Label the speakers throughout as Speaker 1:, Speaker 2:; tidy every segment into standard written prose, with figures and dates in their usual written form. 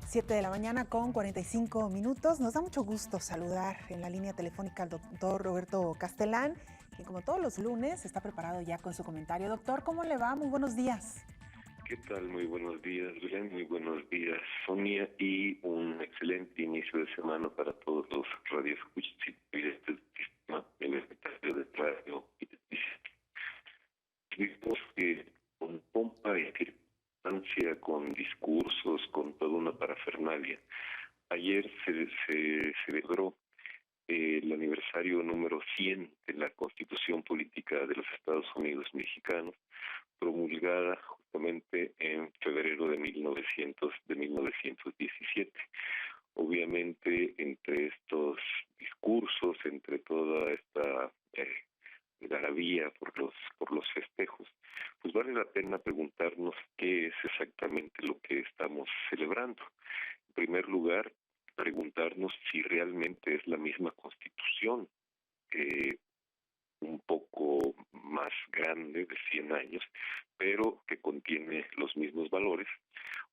Speaker 1: 7 de la mañana con 45 minutos. Nos da mucho gusto saludar en la línea telefónica al doctor Roberto Castelán, quien como todos los lunes está preparado ya con su comentario. Doctor, ¿cómo le va? Muy buenos días.
Speaker 2: ¿Qué tal? Muy buenos días, Belén. Muy buenos días, Sonia. Y un excelente inicio de semana para todos los radioescuchas y este sistema universitario de radio y televisión. Vimos que con pompa y circunstancia, con discursos, con toda una parafernalia, ayer se celebró el aniversario número 100 de la Constitución Política de los Estados Unidos Mexicanos, promulgada justamente en febrero de 1917. Obviamente, entre estos discursos, entre toda esta algarabía por los festejos, pues vale la pena preguntarnos qué es exactamente lo que estamos celebrando. En primer lugar, preguntarnos si realmente es la misma Constitución, un poco más grande, de 100 años, pero que contiene los mismos valores,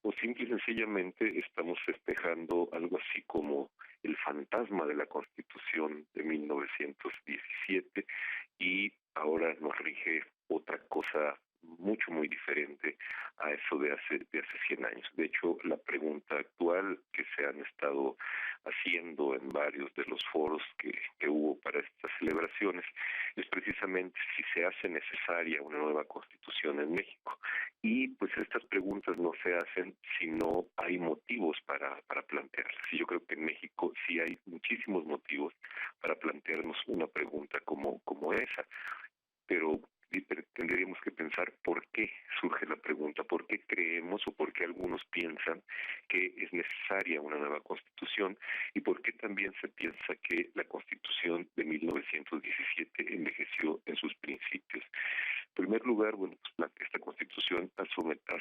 Speaker 2: o simple y sencillamente estamos festejando algo así como el fantasma de la Constitución de 1917 y ahora nos rige otra cosa mucho, muy diferente a eso de hace 100 años. De hecho, la pregunta actual que se han estado haciendo en varios de los foros que hubo para estas celebraciones es precisamente si se hace necesaria una nueva constitución en México. Y pues estas preguntas no se hacen si no hay motivos para plantearlas. Y yo creo que en México sí hay muchísimos motivos para plantearnos una pregunta como esa. Pero tendríamos que pensar por qué surge la pregunta, por qué creemos o por qué algunos piensan que es necesaria una nueva constitución y por qué también se piensa que la constitución de 1917 envejeció en sus principios. En primer lugar, bueno, pues esta constitución ha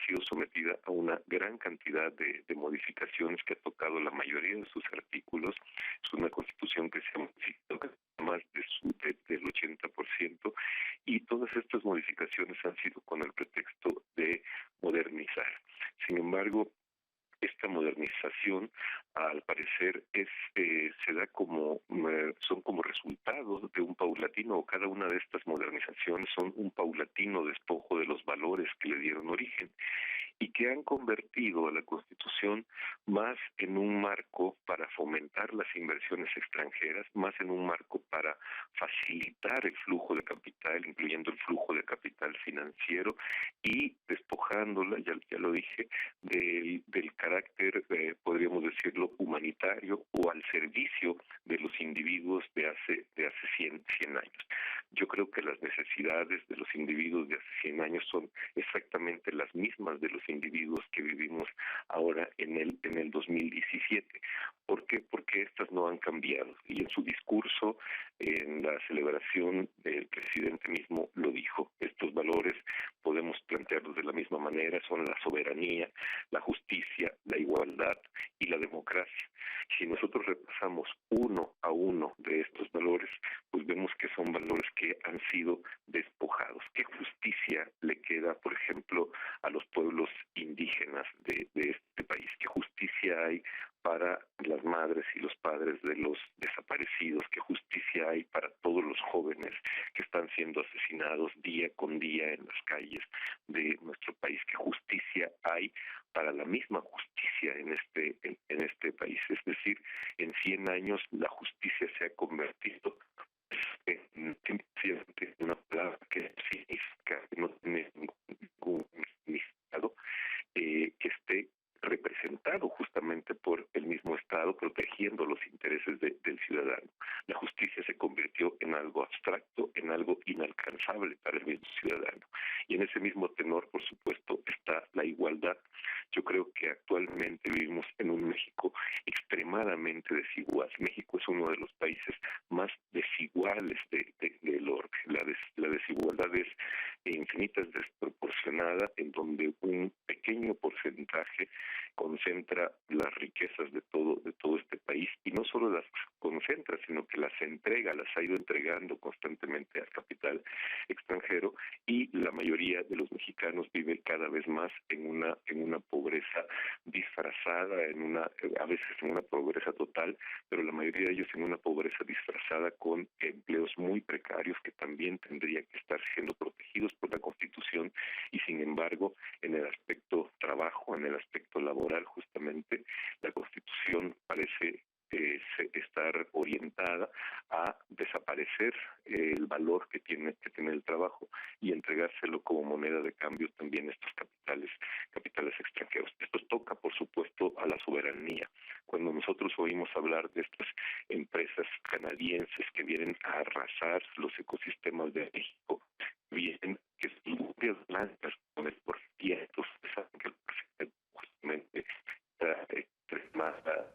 Speaker 2: sido sometida a una gran cantidad de modificaciones que ha tocado la mayoría de sus artículos. Es una constitución que se ha modificado más del 80%, y todas estas modificaciones han sido con el pretexto de modernizar. Sin embargo, esta modernización, al parecer, se da son como resultado de un paulatino, o cada una de estas modernizaciones son un paulatino despojo de los valores que le dieron origen y que han convertido a la Constitución más en un marco para fomentar las inversiones extranjeras, más en un marco para facilitar el flujo de capital, incluyendo el flujo de capital financiero, y despojándola, ya lo dije, del carácter, podríamos decirlo, humanitario o al servicio de los individuos de hace 100 años. Yo creo que las necesidades de los individuos de hace 100 años son exactamente las mismas de los individuos que vivimos ahora en el 2017. ¿Por qué? Porque estas no han cambiado. Y en su discurso, en la celebración, el presidente mismo lo dijo. Estos valores podemos plantearlos de la misma manera, son la soberanía, la justicia, la igualdad y la democracia. Si nosotros repasamos uno a uno de estos valores, pues vemos que son valores que han sido despojados. ¿Qué justicia le queda, por ejemplo, a los pueblos indígenas de este país? ¿Qué justicia hay para las madres y los padres de los desaparecidos? ¿Qué justicia hay para todos los jóvenes que están siendo asesinados día con día en las calles de nuestro país? ¿Qué justicia hay para la misma justicia en este país? Es decir, en 100 años la justicia se ha convertido en simplemente una palabra que significa que no tiene ningún significado, que esté representado justamente por el mismo Estado, protegiendo los intereses del ciudadano. La justicia se convirtió en algo abstracto, en algo inalcanzable para el mismo ciudadano. Y en ese mismo tenor, por supuesto, está la igualdad. Yo creo que actualmente vivimos en un México extremadamente desigual. México es uno de los países más desiguales del orbe. La desigualdad es infinita, es desproporcionada, en donde un pequeño porcentaje concentra las riquezas de todo este país, y no solo las concentra, sino que las entrega, las ha ido entregando constantemente al capital extranjero, y la mayoría de los mexicanos vive cada vez más en una pobreza disfrazada, a veces en una pobreza total, pero la mayoría de ellos en una pobreza disfrazada, con empleos muy precarios que también tendrían que estar siendo protegidos por la Constitución, y sin embargo, en el aspecto trabajo, en el aspecto laboral, justamente, la Constitución parece estar orientada a desaparecer el valor que tiene el trabajo y entregárselo como moneda de cambio también a estos capitales extranjeros. Esto toca, por supuesto, a la soberanía. Cuando nosotros oímos hablar de estas empresas canadienses que vienen a arrasar los ecosistemas de México, vienen que sus propias blancas con el por cientos, saben que el presidente justamente está extremada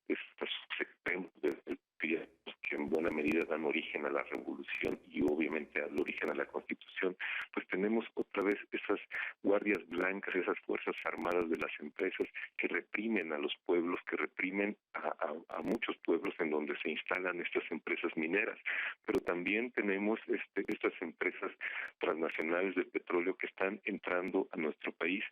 Speaker 2: estos extremos del que en buena medida dan origen a la revolución y obviamente al origen a la Constitución, pues tenemos otra vez esas guardias blancas, esas fuerzas armadas de las empresas que reprimen a los pueblos, que reprimen a muchos pueblos en donde se instalan estas empresas mineras, pero también tenemos estas empresas transnacionales de petróleo que están entrando a nuestro país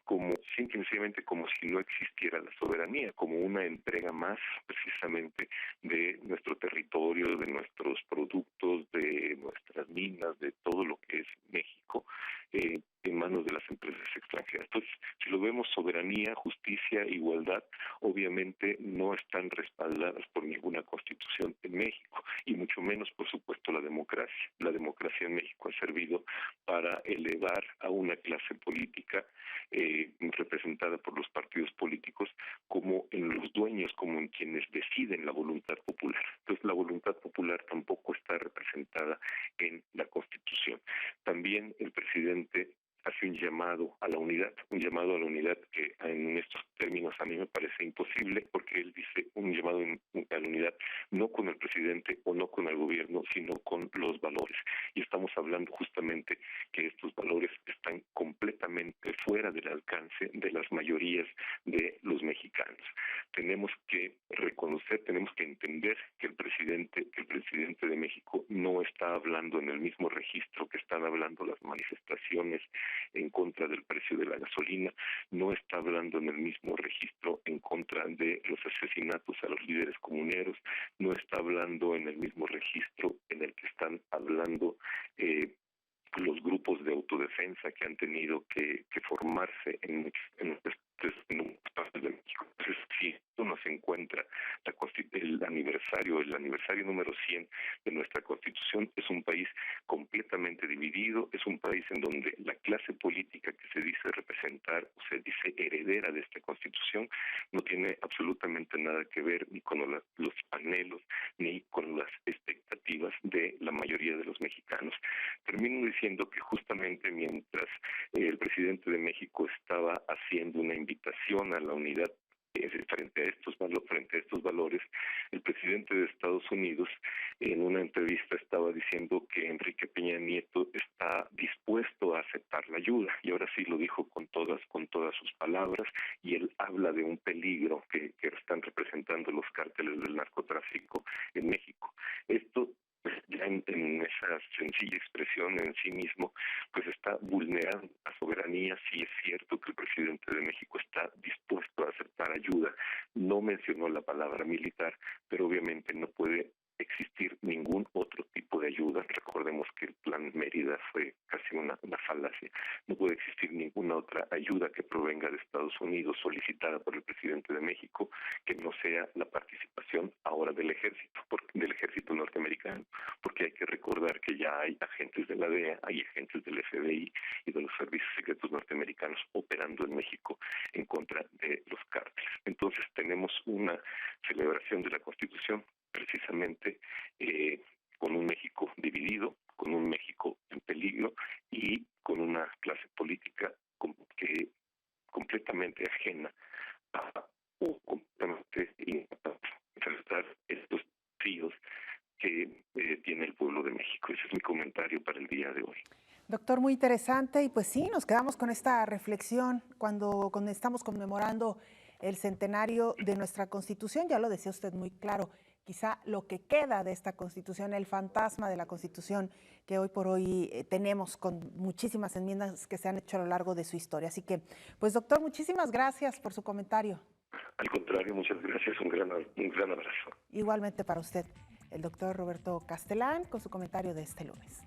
Speaker 2: como simplemente como si no existiera la soberanía, como una entrega más precisamente de nuestro territorio, de nuestros productos, de nuestras minas, de todo lo que es México, en manos de las empresas extranjeras. Entonces, si lo vemos, soberanía, justicia, igualdad, obviamente no están respaldadas por ninguna constitución en México, y mucho menos, por supuesto, la democracia. La democracia en México ha servido para elevar a una clase política representada por los partidos políticos como en los dueños, como en quienes deciden la voluntad popular. Entonces, la voluntad popular tampoco está representada en la Constitución. También el presidente hace un llamado a la unidad que en estos términos a mí me parece imposible, porque él dice un llamado a la unidad no con el presidente o no con el gobierno, sino con los valores. Y estamos hablando justamente que estos valores están completamente fuera del alcance de las mayorías de los mexicanos. Tenemos que reconocer, tenemos que entender que el presidente de México no está hablando en el mismo registro que están hablando las manifestaciones en contra del precio de la gasolina, no está hablando en el mismo registro en contra de los asesinatos a los líderes comuneros, no está hablando en el mismo registro en el que están hablando los grupos de autodefensa que han tenido que formarse en muchas partes de México. Entonces, si esto nos encuentra el aniversario número 100 de nuestra Constitución, es un país completamente dividido, es un país en donde la clase política que se dice representar o se dice heredera de esta Constitución no tiene absolutamente nada que ver ni con los anhelos ni con las expectativas de la mayoría de los mexicanos. Termino diciendo que justamente mientras el presidente de México estaba haciendo una invitación a la unidad frente a estos valores, el presidente de Estados Unidos en una entrevista estaba diciendo que Enrique Peña Nieto está dispuesto a aceptar la ayuda, y ahora sí lo dijo con todas sus palabras, y él habla de un peligro que están representando los cárteles del narcotráfico en México. Esto ya en esa sencilla expresión en sí mismo, pues está vulnerando la soberanía. Sí es cierto que el presidente de México está dispuesto a aceptar ayuda. No mencionó la palabra militar, pero obviamente no puede existir ningún otro tipo de ayuda. Recordemos que el Plan Mérida fue casi una falacia. No puede existir ninguna otra ayuda que provenga de Estados Unidos solicitada por el presidente de México que no sea la participación ahora del ejército norteamericano, porque hay que recordar que ya hay agentes de la DEA, hay agentes del FBI y de los servicios secretos norteamericanos operando en México en contra de los cárteles. Entonces tenemos una celebración de la Constitución precisamente con un México dividido, con un México en peligro y con una clase política que completamente ajena o completamente incapaz de enfrentar estos desafíos que tiene el pueblo de México. Ese es mi comentario para el día de hoy.
Speaker 1: Doctor, muy interesante, y pues sí, nos quedamos con esta reflexión cuando estamos conmemorando el centenario de nuestra Constitución. Ya lo decía usted muy claro, quizá lo que queda de esta Constitución, el fantasma de la Constitución que hoy por hoy tenemos con muchísimas enmiendas que se han hecho a lo largo de su historia. Así que, pues doctor, muchísimas gracias por su comentario.
Speaker 2: Al contrario, muchas gracias, un gran abrazo.
Speaker 1: Igualmente para usted, el doctor Roberto Castelán, con su comentario de este lunes.